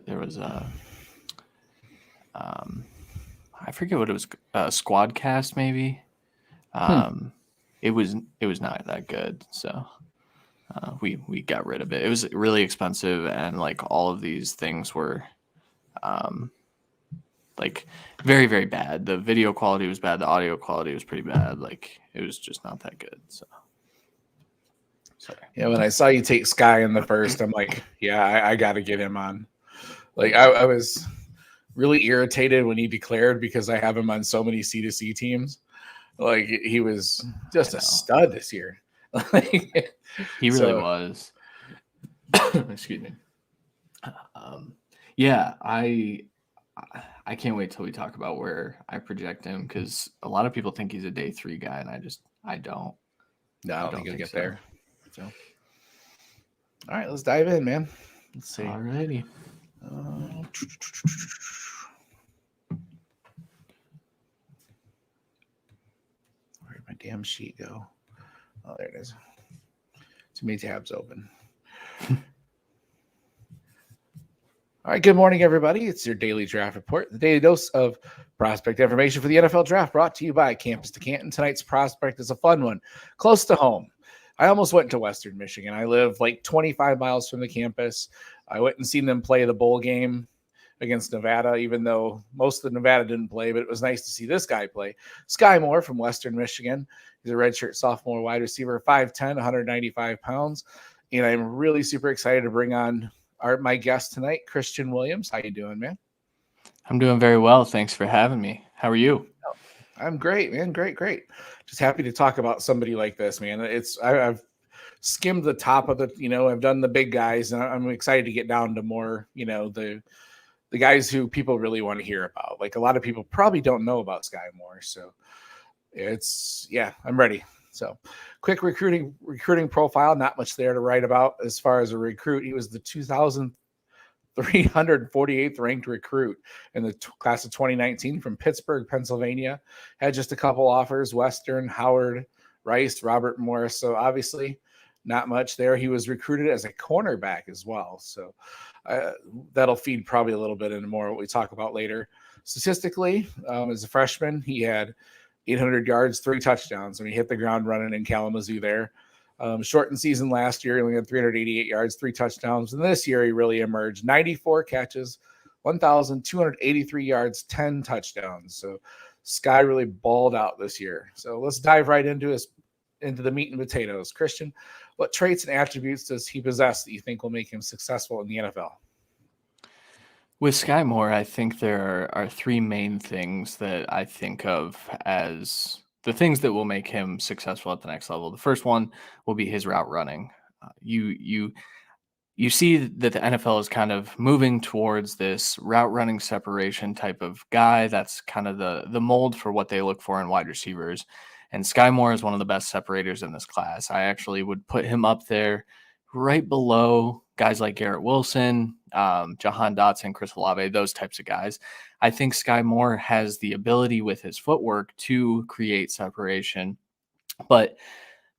there was a I forget what it was, squad cast maybe. Hmm. Um, it was not that good, so we got rid of it. It was really expensive, and like all of these things were um, like very very bad. The video quality was bad. The audio quality was pretty bad. Like it was just not that good. So sorry. Yeah, when I saw you take Skyy in the first, I'm like, yeah, I got to get him on. Like, I was really irritated when he declared because I have him on so many C2C teams. Like, he was I just a know stud this year. Like, he really so, was. Excuse me. Um, yeah, I can't wait till we talk about where I project him because a lot of people think he's a day 3 guy, and I don't no, I I don't think don't he'll think get so. there. So, all right, let's dive in, man. Let's see. Alrighty. Uh, where'd my damn sheet go? Oh, there it is. Too many tabs open. All right, good morning, everybody. It's your daily draft report, the daily dose of prospect information for the NFL draft brought to you by Campus to Canton. Tonight's prospect is a fun one, close to home. I almost went to Western Michigan. I live like 25 miles from the campus. I went and seen them play the bowl game against Nevada, even though most of the Nevada didn't play, but it was nice to see this guy play. Skyy Moore from Western Michigan. He's a redshirt sophomore wide receiver, 5'10", 195 pounds. And I'm really super excited to bring on my guest tonight, Christian Williams. How you doing, man? I'm doing very well. Thanks for having me. How are you? I'm great, man. Great. Just happy to talk about somebody like this, man. I've skimmed the top of I've done the big guys, and I'm excited to get down to more, the guys who people really want to hear about. Like a lot of people probably don't know about Skyy Moore, so I'm ready. So, quick recruiting profile. Not much there to write about as far as a recruit. He was the 2,348th ranked recruit in the class of 2019 from Pittsburgh, Pennsylvania. Had just a couple offers: Western, Howard, Rice, Robert Morris. So obviously, not much there. He was recruited as a cornerback as well. So that'll feed probably a little bit into more what we talk about later. Statistically, as a freshman, he had 800 yards, 3 touchdowns. I mean, he hit the ground running in Kalamazoo there. Shortened season last year, he only had 388 yards, 3 touchdowns. And this year, he really emerged 94 catches, 1,283 yards, 10 touchdowns. So Skyy really balled out this year. So let's dive right into the meat and potatoes. Christian, what traits and attributes does he possess that you think will make him successful in the NFL? With Skyy Moore, I think there are three main things that I think of as the things that will make him successful at the next level. The first one will be his route running. You see that the NFL is kind of moving towards this route running separation type of guy. That's kind of the mold for what they look for in wide receivers. And Skyy Moore is one of the best separators in this class. I actually would put him up there right below guys like Garrett Wilson, Jahan Dotson, Chris Olave, those types of guys. I think Skyy Moore has the ability with his footwork to create separation. But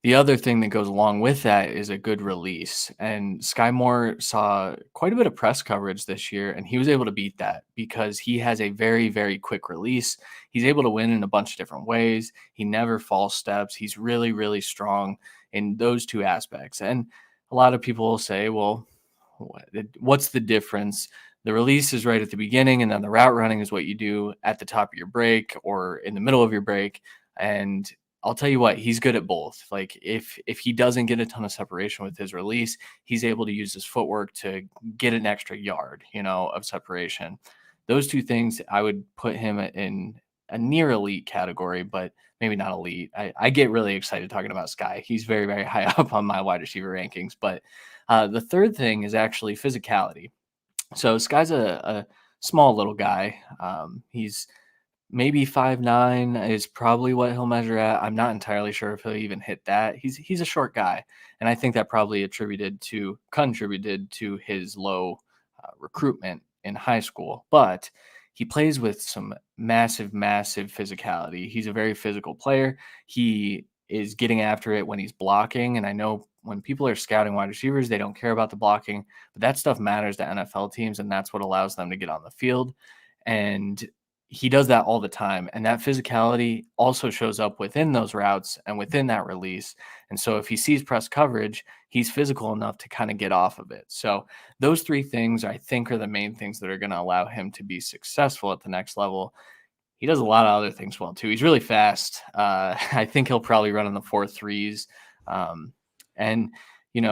the other thing that goes along with that is a good release. And Skyy Moore saw quite a bit of press coverage this year, and he was able to beat that because he has a very, very quick release. He's able to win in a bunch of different ways. He never false steps. He's really, really strong in those two aspects. And a lot of people will say, well, what's the difference? The release is right at the beginning, and then the route running is what you do at the top of your break or in the middle of your break. And I'll tell you what, he's good at both. Like if he doesn't get a ton of separation with his release, he's able to use his footwork to get an extra yard, of separation. Those two things, I would put him in a near elite category, but maybe not elite. I get really excited talking about Skyy. He's very, very high up on my wide receiver rankings. But the third thing is actually physicality. So Skyy's a small little guy. He's maybe 5'9" is probably what he'll measure at. I'm not entirely sure if he'll even hit that. He's a short guy, and I think that probably contributed to his low recruitment in high school. But he plays with some massive, massive physicality. He's a very physical player. He is getting after it when he's blocking, and I know when people are scouting wide receivers, they don't care about the blocking, but that stuff matters to NFL teams, and that's what allows them to get on the field. And he does that all the time. And that physicality also shows up within those routes and within that release. And so if he sees press coverage, he's physical enough to kind of get off of it. So those three things, I think, are the main things that are going to allow him to be successful at the next level. He does a lot of other things well, too. He's really fast. I think he'll probably run in the 4.3s. And,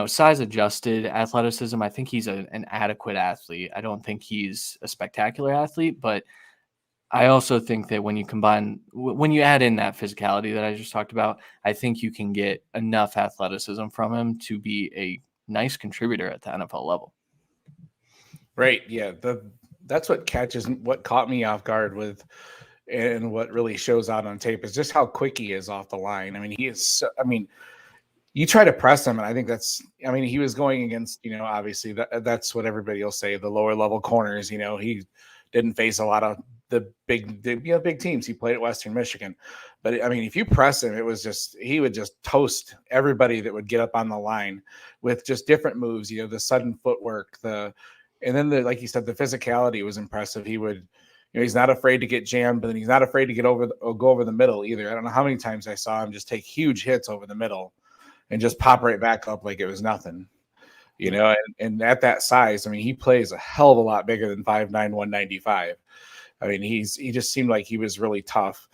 size adjusted athleticism, I think he's an adequate athlete. I don't think he's a spectacular athlete, but I also think that when you add in that physicality that I just talked about, I think you can get enough athleticism from him to be a nice contributor at the NFL level. Right. Yeah. That's what caught me off guard with, and what really shows out on tape is just how quick he is off the line. I mean, you try to press him, and I think he was going against, obviously that's what everybody will say, the lower level corners. He didn't face a lot of the big teams. He played at Western Michigan, but if you press him, he would just toast everybody that would get up on the line with just different moves. The sudden footwork, and then like you said, the physicality was impressive. He would, he's not afraid to get jammed, but then he's not afraid to go over the middle either. I don't know how many times I saw him just take huge hits over the middle and just pop right back up like it was nothing. And at that size, he plays a hell of a lot bigger than 5'9", 195. He just seemed like he was really tough,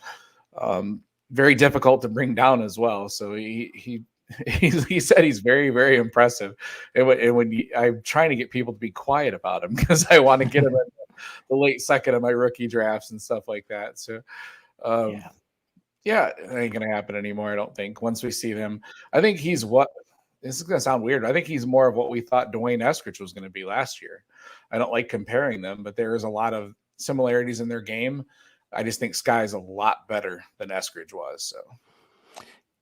very difficult to bring down as well. So he said he's very, very impressive. And I'm trying to get people to be quiet about him because I want to get him in the late second of my rookie drafts and stuff like that. So, yeah, it ain't going to happen anymore, I don't think. Once we see them, I think this is going to sound weird. I think he's more of what we thought Dwayne Eskridge was going to be last year. I don't like comparing them, but there is a lot of similarities in their game. I just think Sky's a lot better than Eskridge was. So,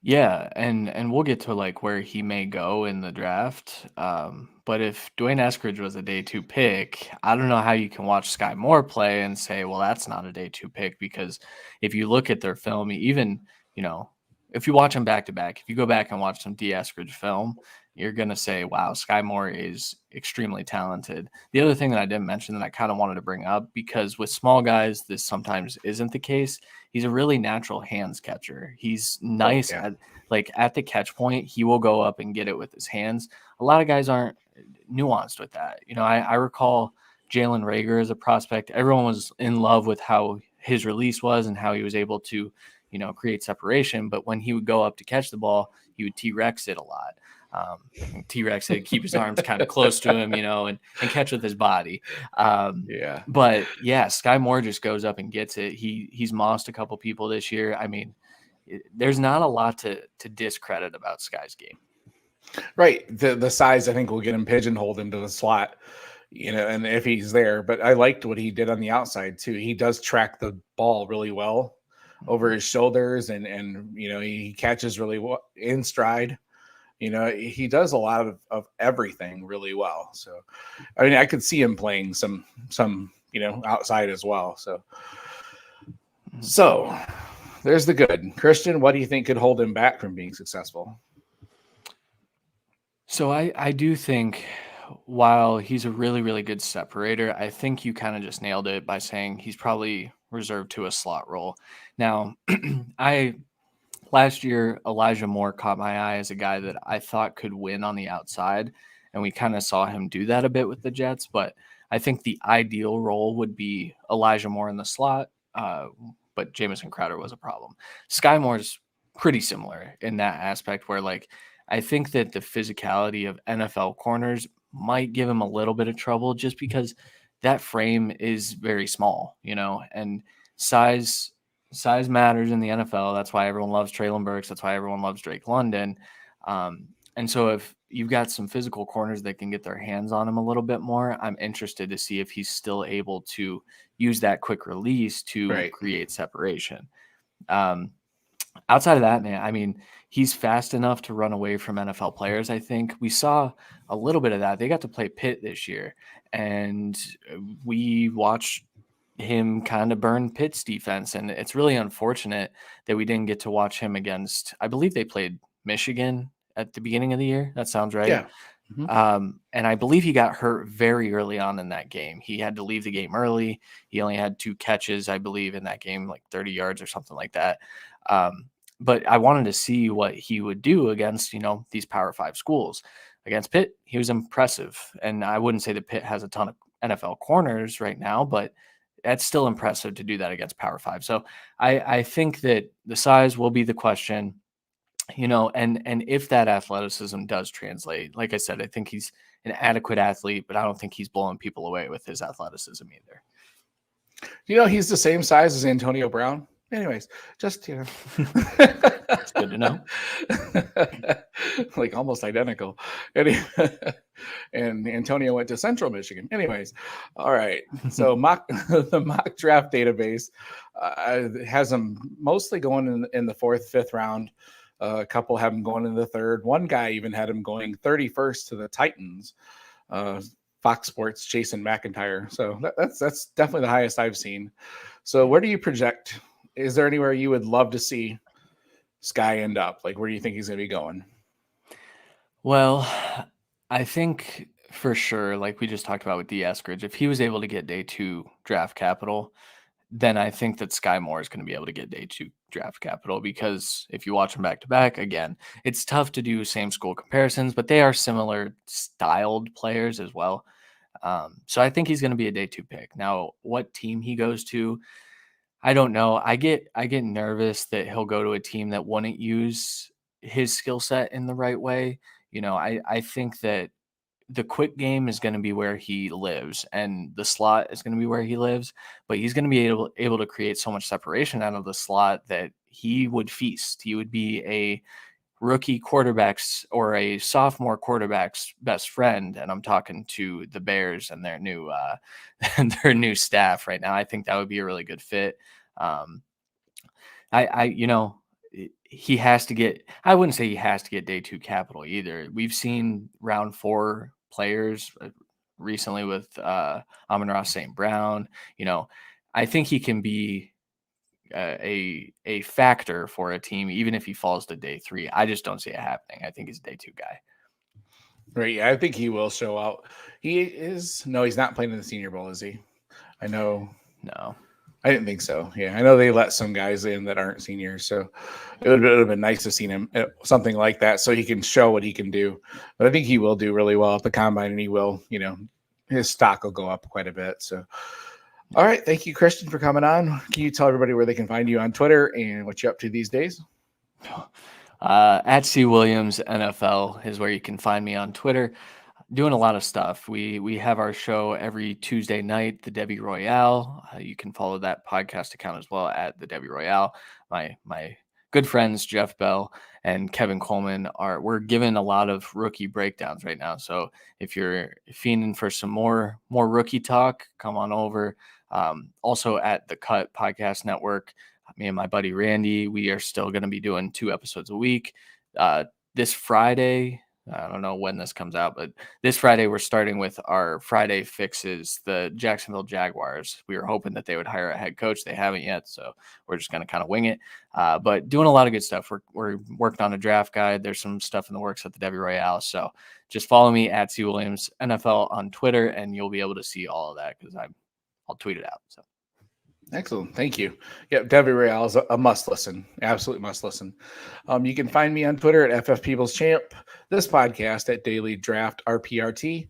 yeah, and we'll get to where he may go in the draft. But if Dwayne Eskridge was a day 2 pick, I don't know how you can watch Skyy Moore play and say, well, that's not a day 2 pick, because if you look at their film, even, if you watch them back to back, if you go back and watch some D Eskridge film, you're going to say, wow, Skyy Moore is extremely talented. The other thing that I didn't mention that I kind of wanted to bring up, because with small guys, this sometimes isn't the case. He's a really natural hands catcher. He's nice at the catch point. He will go up and get it with his hands. A lot of guys aren't nuanced with that. I recall Jalen Reagor as a prospect. Everyone was in love with how his release was and how he was able to, create separation. But when he would go up to catch the ball, he would T-Rex it a lot. T-Rex would keep his arms kind of close to him, and catch with his body. But yeah, Skyy Moore just goes up and gets it. He's mossed a couple people this year. There's not a lot to discredit about Skyy's game. Right. The size, I think, will get him pigeonholed into the slot, and if he's there. But I liked what he did on the outside too. He does track the ball really well over his shoulders, and he catches really well in stride. He does a lot of everything really well. So, I could see him playing some outside as well. So there's the good. Christian, what do you think could hold him back from being successful? So I do think, while he's a really, really good separator, I think you kind of just nailed it by saying he's probably reserved to a slot role. Now, last year, Elijah Moore caught my eye as a guy that I thought could win on the outside, and we kind of saw him do that a bit with the Jets. But I think the ideal role would be Elijah Moore in the slot, but Jamison Crowder was a problem. Skyy Moore's pretty similar in that aspect, where I think that the physicality of NFL corners might give him a little bit of trouble, just because that frame is very small, and size matters in the NFL. That's why everyone loves Traylon Burks. That's why everyone loves Drake London. And so if you've got some physical corners that can get their hands on him a little bit more, I'm interested to see if he's still able to use that quick release to create separation. Outside of that, man, he's fast enough to run away from NFL players. I think we saw a little bit of that. They got to play Pitt this year, and we watched him kind of burn Pitt's defense. And it's really unfortunate that we didn't get to watch him against, I believe they played Michigan at the beginning of the year. That sounds right. Yeah. Mhm. And I believe he got hurt very early on in that game. He had to leave the game early. He only had 2 catches, I believe, in that game, like 30 yards or something like that. But I wanted to see what he would do against, these Power 5 schools. Against Pitt, he was impressive. And I wouldn't say that Pitt has a ton of NFL corners right now, but that's still impressive to do that against Power 5. So I think that the size will be the question. And if that athleticism does translate, like I said, I think he's an adequate athlete, but I don't think he's blowing people away with his athleticism either. He's the same size as Antonio Brown. Anyways, just It's good to know. like almost identical. And Antonio went to Central Michigan. Anyways, all right. So the mock draft database has them mostly going in the 4th, 5th round. A couple have him going in the 3rd. One guy even had him going 31st to the Titans. Fox Sports, Jason McIntyre. So that's definitely the highest I've seen. So where do you project? Is there anywhere you would love to see Skyy end up? Like, where do you think he's going to be going? Well, I think for sure, like we just talked about with D. Eskridge, if he was able to get day 2 draft capital, then I think that Skyy Moore is going to be able to get day 2 draft capital, because if you watch them back to back, again, it's tough to do same school comparisons, but they are similar styled players as well. So I think he's going to be a day 2 pick. Now, what team he goes to, I don't know. I get nervous that he'll go to a team that wouldn't use his skill set in the right way. I think that the quick game is going to be where he lives, and the slot is going to be where he lives, but he's going to be able to create so much separation out of the slot that he would feast. He would be a rookie quarterback's or a sophomore quarterback's best friend. And I'm talking to the Bears and their new their new staff right now. I think that would be a really good fit. He has to get, I wouldn't say he has to get day 2 capital either. We've seen round 4 players recently with Amon-Ra St. Brown. I think he can be a factor for a team, even if he falls to day 3. I just don't see it happening. I think he's a day 2 guy. Right. Yeah, I think he will show out. He's not playing in the Senior Bowl, is he? I know. No. I didn't think so. Yeah, I know they let some guys in that aren't seniors, so it would have been nice to see him something like that, so he can show what he can do. But I think he will do really well at the combine, and he will, his stock will go up quite a bit. So, all right, thank you, Christian, for coming on. Can you tell everybody where they can find you on Twitter and what you're up to these days? At C Williams NFL is where you can find me on Twitter. Doing a lot of stuff. We have our show every Tuesday night, the Debbie Royale. You can follow that podcast account as well at the Debbie Royale. My good friends Jeff Bell and Kevin Coleman we're giving a lot of rookie breakdowns right now. So if you're fiending for some more rookie talk, come on over. Also at the Cut Podcast Network, me and my buddy Randy, we are still going to be doing 2 episodes a week. This Friday, I don't know when this comes out, but this Friday we're starting with our Friday fixes the Jacksonville Jaguars. We were hoping that they would hire a head coach. They haven't yet, so we're just going to kind of wing it. But doing a lot of good stuff. We're working on a draft guide. There's some stuff in the works at the Debbie Royale. So just follow me at C Williams NFL on Twitter, and you'll be able to see all of that because I'll tweet it out. So. Excellent. Thank you. Yeah, Debbie Royale is a must listen. Absolutely must listen. You can find me on Twitter at FF Peoples Champ, this podcast at Daily Draft RPRT,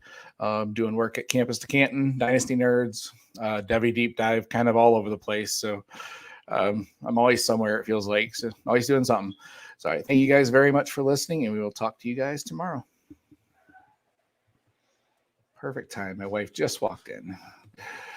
doing work at Campus to Canton, Dynasty Nerds, Debbie Deep Dive, kind of all over the place. So I'm always somewhere, it feels like. So always doing something. So thank you guys very much for listening, and we will talk to you guys tomorrow. Perfect time. My wife just walked in.